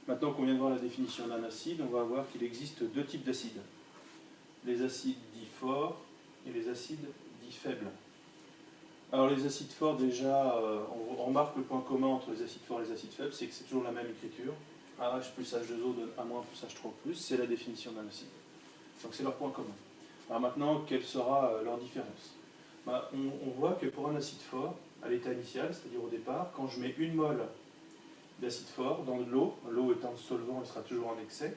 Maintenant qu'on vient de voir la définition d'un acide, on va voir qu'il existe deux types d'acides. Les acides dits forts et les acides dits faibles. Alors les acides forts, déjà, on remarque le point commun entre les acides forts et les acides faibles, c'est que c'est toujours la même écriture. AH plus H2O donne A- plus H3+, c'est la définition d'un acide. Donc c'est leur point commun. Alors maintenant, quelle sera leur différence? On voit que pour un acide fort, à l'état initial, c'est-à-dire au départ, quand je mets une mole d'acide fort dans de l'eau, l'eau étant solvant, elle sera toujours en excès.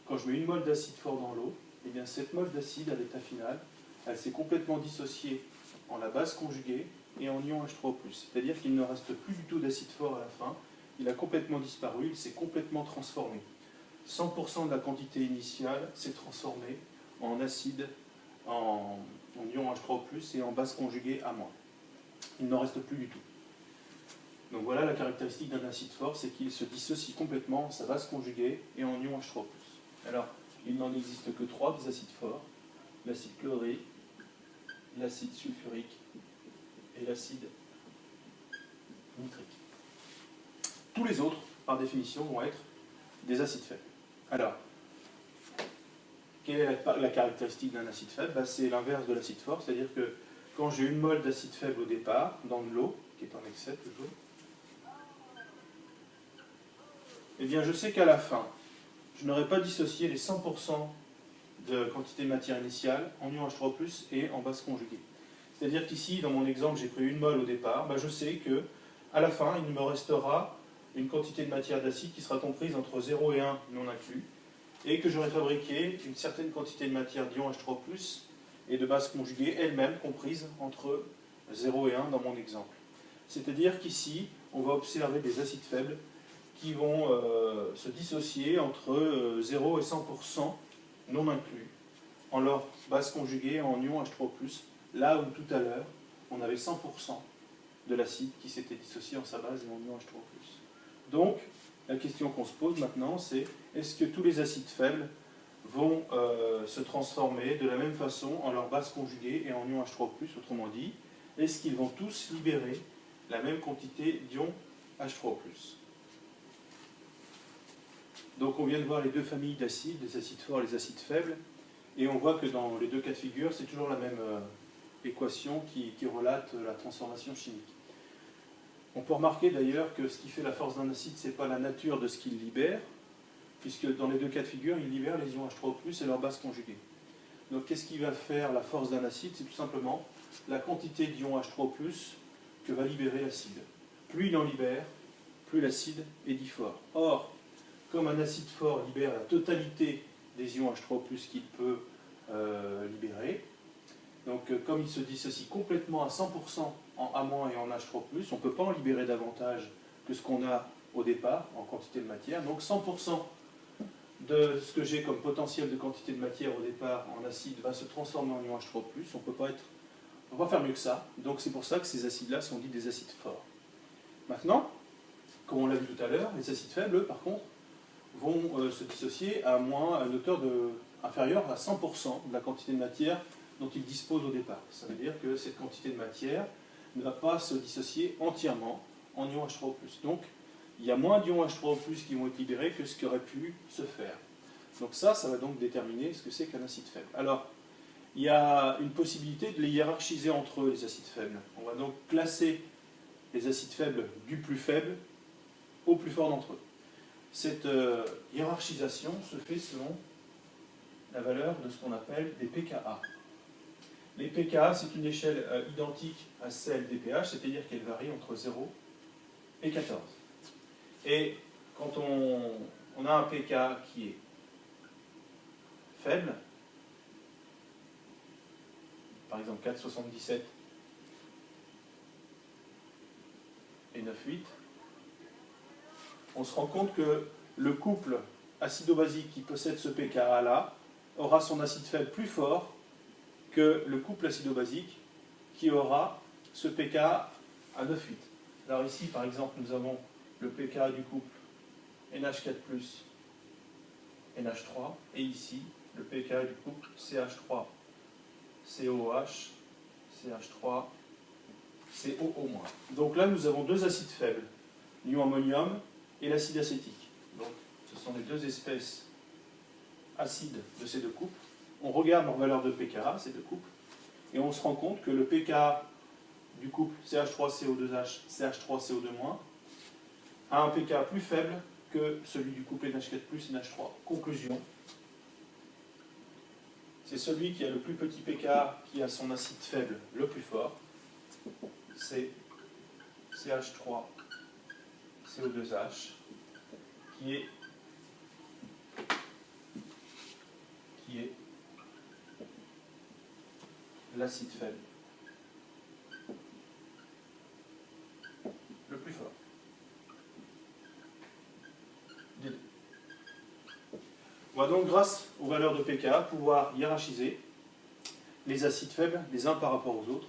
Quand je mets une mole d'acide fort dans l'eau, eh bien cette mole d'acide à l'état final, elle s'est complètement dissociée en la base conjuguée et en ion H3O+. C'est-à-dire qu'il ne reste plus du tout d'acide fort à la fin, il a complètement disparu, il s'est complètement transformé. 100% de la quantité initiale s'est transformée en acide, en ion H3O+, et en base conjuguée A-. Il n'en reste plus du tout. Donc voilà la caractéristique d'un acide fort, c'est qu'il se dissocie complètement en sa base conjuguée et en ion H3+. Alors, il n'en existe que 3 des acides forts, l'acide chlorhydrique, l'acide sulfurique et l'acide nitrique. Tous les autres, par définition, vont être des acides faibles. Alors, quelle est la caractéristique d'un acide faible? C'est l'inverse de l'acide fort, c'est-à-dire que quand j'ai une mole d'acide faible au départ, dans de l'eau, qui est en excès plutôt, eh bien je sais qu'à la fin, je n'aurai pas dissocié les 100% de quantité de matière initiale en ion H3+, et en base conjuguée. C'est-à-dire qu'ici, dans mon exemple, j'ai pris une mole au départ, je sais que à la fin, il me restera une quantité de matière d'acide qui sera comprise entre 0 et 1 non inclus, et que j'aurai fabriqué une certaine quantité de matière d'ion H3+, et de base conjuguée elle-même comprise entre 0 et 1 dans mon exemple. C'est-à-dire qu'ici, on va observer des acides faibles qui vont se dissocier entre 0 et 100% non inclus en leur base conjuguée en ion H3+, là où tout à l'heure, on avait 100% de l'acide qui s'était dissocié en sa base et en ion H3+. Donc, la question qu'on se pose maintenant, c'est est-ce que tous les acides faibles vont se transformer de la même façon en leur base conjuguée et en ion H3+, autrement dit, est-ce qu'ils vont tous libérer la même quantité d'ion H3+. Donc on vient de voir les deux familles d'acides, les acides forts et les acides faibles, et on voit que dans les deux cas de figure, c'est toujours la même équation qui relate la transformation chimique. On peut remarquer d'ailleurs que ce qui fait la force d'un acide, ce n'est pas la nature de ce qu'il libère, puisque dans les deux cas de figure, il libère les ions H3O+, et leur base conjuguée. Donc qu'est-ce qui va faire la force d'un acide? C'est tout simplement la quantité d'ions H3O+, que va libérer l'acide. Plus il en libère, plus l'acide est dit fort. Or, comme un acide fort libère la totalité des ions H3O+, qu'il peut libérer, donc comme il se dissocie complètement à 100% en A- et en H3+, on ne peut pas en libérer davantage que ce qu'on a au départ en quantité de matière. Donc 100% de ce que j'ai comme potentiel de quantité de matière au départ en acide va se transformer en ion H3+. On ne peut pas faire mieux que ça. Donc c'est pour ça que ces acides-là sont dits des acides forts. Maintenant, comme on l'a vu tout à l'heure, les acides faibles, par contre, vont se dissocier à une hauteur inférieure à 100% de la quantité de matière dont ils disposent au départ. Ça veut dire que cette quantité de matière ne va pas se dissocier entièrement en ion H3O+. Donc, il y a moins d'ions H3O+, qui vont être libérés que ce qui aurait pu se faire. Donc ça va donc déterminer ce que c'est qu'un acide faible. Alors, il y a une possibilité de les hiérarchiser entre eux, les acides faibles. On va donc classer les acides faibles du plus faible au plus fort d'entre eux. Cette hiérarchisation se fait selon la valeur de ce qu'on appelle des pKa. Les pKa, c'est une échelle identique à celle des pH, c'est-à-dire qu'elle varie entre 0 et 14. Et quand on a un pKa qui est faible, par exemple 4,77 et 9,8, on se rend compte que le couple acido-basique qui possède ce pKa-là aura son acide faible plus fort que le couple acido-basique qui aura ce pKa à 9,8. Alors ici, par exemple, nous avons le pKa du couple NH4+, NH3, et ici, le pKa du couple CH3, COOH, CH3, COO-. Donc là, nous avons deux acides faibles, l'ion ammonium et l'acide acétique. ce sont les deux espèces acides de ces deux couples. On regarde leur valeur de pKa, ces deux couples, et on se rend compte que le pKa du couple CH3CO2H, CH3CO2- a un pKa plus faible que celui du couple NH4+, NH3. Conclusion, c'est celui qui a le plus petit pKa qui a son acide faible le plus fort, c'est CH3CO2H, qui est l'acide faible le plus fort des deux. On va donc, grâce aux valeurs de pKa, pouvoir hiérarchiser les acides faibles les uns par rapport aux autres